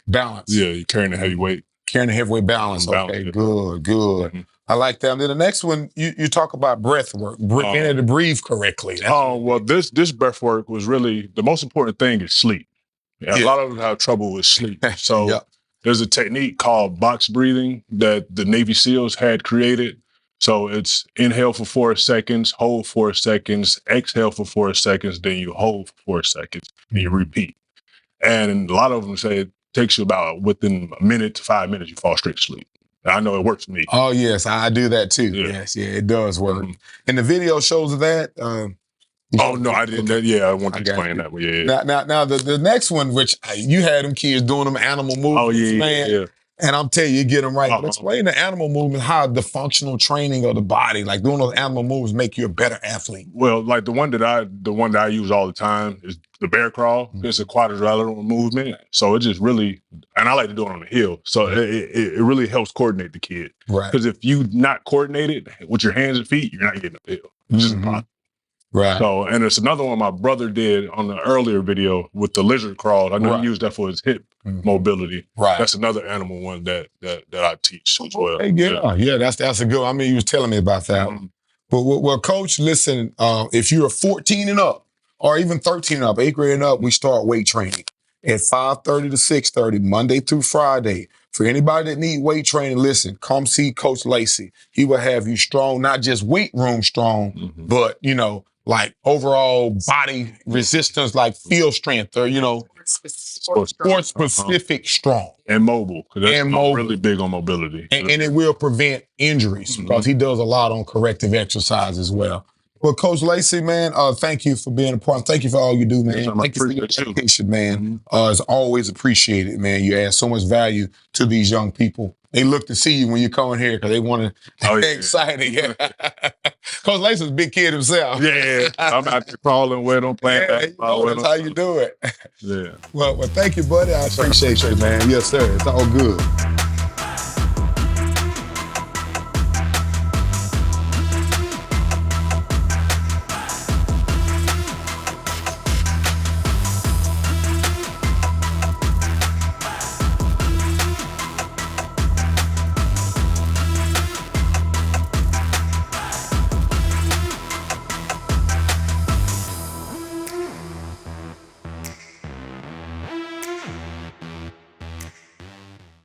Yeah, you're carrying a heavy weight. Carrying a heavy weight balance. Okay, yeah. Good. I like that. And then the next one, you talk about breath work, being able to breathe correctly. Well, this breath work was really, the most important thing is sleep. Yeah. A lot of them have trouble with sleep. So there's a technique called box breathing that the Navy SEALs had created. So it's inhale for 4 seconds, hold 4 seconds, exhale for 4 seconds, then you hold for 4 seconds, and you repeat. And a lot of them say it takes you about within a minute to 5 minutes, you fall straight to sleep. I know it works for me. Oh, yes, I do that too. Yeah. Yes, it does work. And the video shows that. No, I didn't. I want to explain that one. Yeah. Now the next one, which you had them kids doing them animal movements, man. Yeah. And I'm telling you get them right. But explain the animal movement, how the functional training of the body, like doing those animal movements, make you a better athlete. Well, like the one that I use all the time is the bear crawl. It's a quadrilateral movement, so it just really, and I like to do it on the hill. So it really helps coordinate the kid, right? Because if you not coordinated with your hands and feet, you're not getting up the hill. It's just impossible. Right. So, and it's another one my brother did on the earlier video with the lizard crawl. I know he used that for his hip mobility. Right. That's another animal one that I teach as well. Hey, yeah, that's a good one. I mean, you was telling me about that. But well, Coach, listen, if you're 14 and up, or even 13 and up, 8th grade and up, we start weight training at 5:30 to 6:30, Monday through Friday. For anybody that need weight training, listen, come see Coach Lacey. He will have you strong, not just weight room strong, but, like overall body resistance, like field strength, or, sports specific strong. And mobile, because that's really big on mobility. And it will prevent injuries because he does a lot on corrective exercise as well. Well, Coach Lacey, man, thank you for being a part. Thank you for all you do, man. Thank you for your dedication, man. It's always appreciated, man. You add so much value to these young people. They look to see you when you come in here because they want to get excited. Yeah. Coach Lacey's a big kid himself. Yeah. I'm out there crawling with him, playing basketball with him. That's how you do it. Yeah. Well, thank you, buddy. I appreciate you, man. Yes, sir. It's all good.